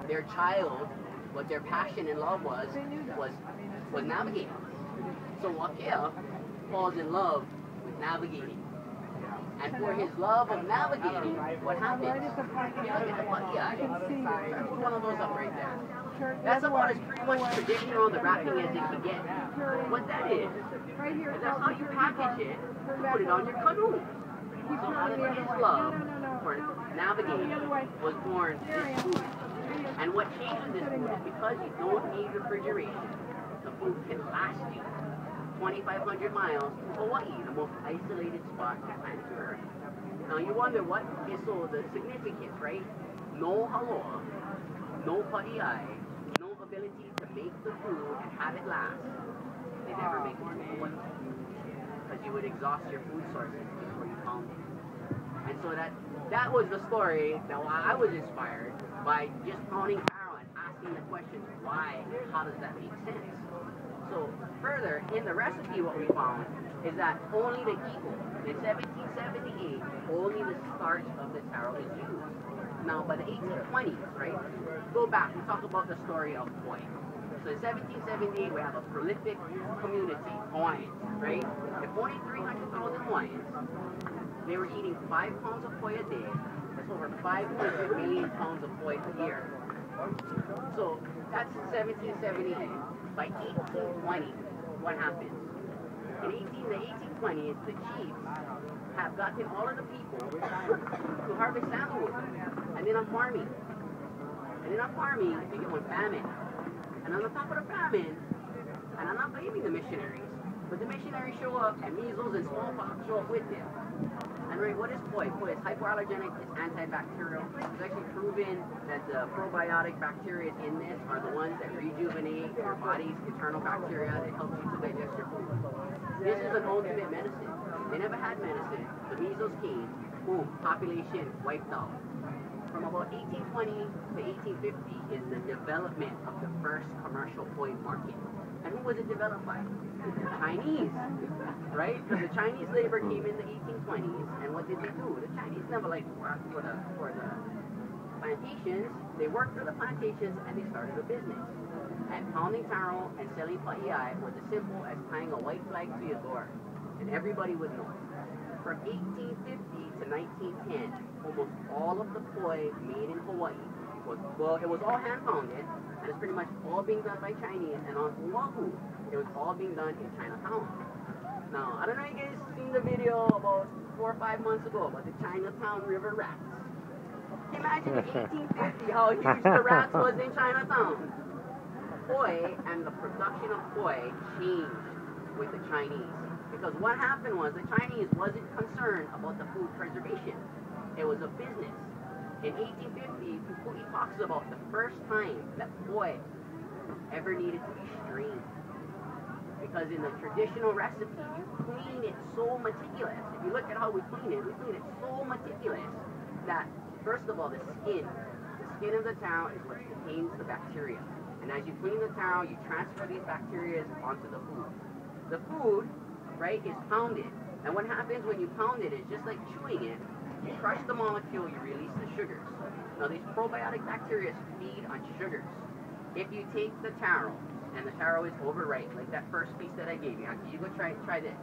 their child, what their passion and love was navigating. So Wakea falls in love with navigating. And for his love of navigating, what happens? You look at the paiai. Put one of those up right there. That's about as pretty much traditional on the wrapping as it can get. What that is that's how you package it to put it on your canoe. So out of his love for navigating was born this food. And what changes this food is because you don't need refrigeration, the food can last you 2,500 miles to Hawaii, the most isolated spot on planet Earth. Now you wonder what is so the significance, right? No haloa, no paiai, no ability to make the food and have it last. They never make it to Hawaii. Because you would exhaust your food sources before you found it. And so that was the story. Now I was inspired by just pounding taro and asking the questions, why, how does that make sense? So further, in the recipe what we found is that only the iko, in 1778, only the starch of the taro is used. Now by the 1820s, right, go back, we talk about the story of poi. So in 1778 we have a prolific community, Hawaiians, right? If only 300,000 Hawaiians, they were eating 5 pounds of poi a day. That's over 500 million pounds of poi a year. So that's 1778. By 1820, what happens? In the 1820s, the chiefs have gotten all of the people to harvest sandalwood. And then on farming. You get one famine. And on the top of the famine, and I'm not blaming the missionaries, but the missionaries show up and measles and smallpox show up with them. And right, what is poi? Poi is hypoallergenic, it's antibacterial. It's actually proven that the probiotic bacteria in this are the ones that rejuvenate your body's internal bacteria that helps you to digest your food. This is an ultimate medicine. They never had medicine. The measles came, boom, population wiped out. From about 1820 to 1850 is the development of the first commercial poi market. And who was it developed by? The Chinese, right? Because the Chinese labor came in the 1820s, and what did they do? The Chinese never worked for the plantations. They worked for the plantations, and they started a business. And pounding taro and selling paiai was as simple as tying a white flag to your door, and everybody would know. From 1850 to 1910, almost all of the poi made in Hawaii it was all hand pounded, and it's pretty much all being done by Chinese, and on Oahu, it was all being done in Chinatown. Now, I don't know if you guys seen the video about 4 or 5 months ago about the Chinatown River rats. Can you imagine in 1850 how huge the rats was in Chinatown? Poi and the production of poi changed with the Chinese. Because what happened was the Chinese wasn't concerned about the food preservation. It was a business. In 1850, Pukui talks about the first time that poi ever needed to be strained. Because in the traditional recipe, you clean it so meticulous. If you look at how we clean it so meticulous that, first of all, the skin of the taro is what contains the bacteria. And as you clean the taro, you transfer these bacteria onto the food. The food, right, is pounded. And what happens when you pound it is just like chewing it. You crush the molecule, you release the sugars. Now these probiotic bacteria feed on sugars. If you take the taro, and the taro is overripe, like that first piece that I gave you, you go try this.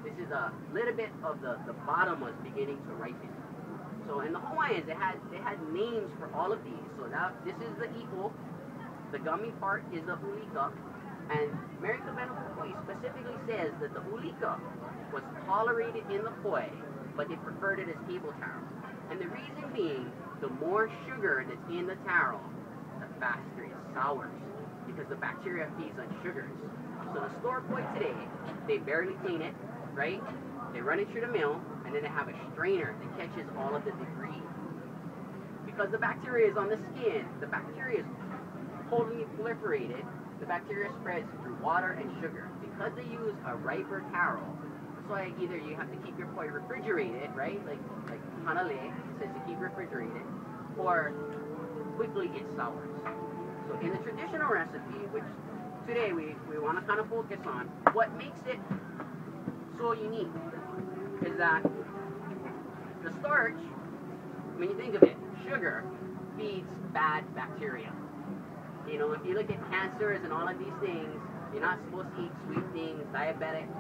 This is a little bit of the bottom was beginning to ripen. So in the Hawaiians, they had names for all of these. So now this is the iko, the gummy part is the ulika, and Mary Cabeno Pukui specifically says that the ulika was tolerated in the poi, but they preferred it as table taro. And the reason being, the more sugar that's in the taro, the faster it sours, because the bacteria feeds on sugars. So the store poi today, they barely clean it, right? They run it through the mill, and then they have a strainer that catches all of the debris. Because the bacteria is on the skin, the bacteria is totally proliferated, the bacteria spreads through water and sugar. Because they use a riper taro, so either you have to keep your poi refrigerated, right? Like Hanale says to keep refrigerated, or quickly it sours. So in the traditional recipe, which today we want to kind of focus on, what makes it so unique is that the starch, when you think of it, sugar, feeds bad bacteria. You know, if you look at cancers and all of these things, you're not supposed to eat sweet things, diabetics.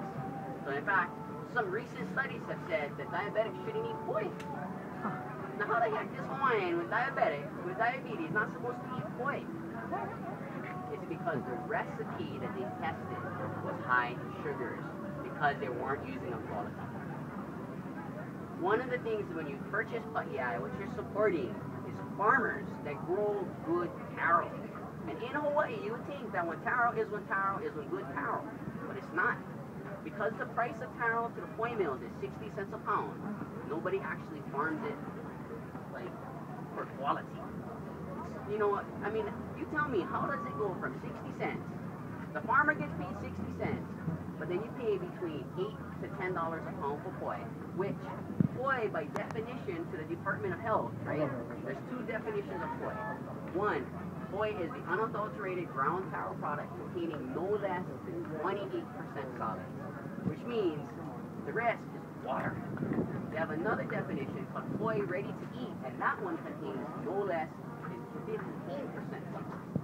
So in fact, some recent studies have said that diabetics shouldn't eat poi. Now how the heck this Hawaiian with diabetes, not supposed to eat poi? It's because the recipe that they tested was high in sugars because they weren't using a quality. One of the things when you purchase paiai, what you're supporting is farmers that grow good taro. And in Hawaii, you would think that when taro is good taro, but it's not. Because the price of taro to the poi mills is 60 cents a pound, nobody actually farms it like for quality. You know what? I mean, you tell me, how does it go from 60 cents? The farmer gets paid 60 cents, but then you pay between $8 to $10 a pound for poi, which poi, by definition to the Department of Health, right? There's two definitions of poi. One, poi is the unadulterated ground taro product containing no less than 28% solids, which means the rest is water. They have another definition called poi ready to eat, and that one contains no less than 15% solids.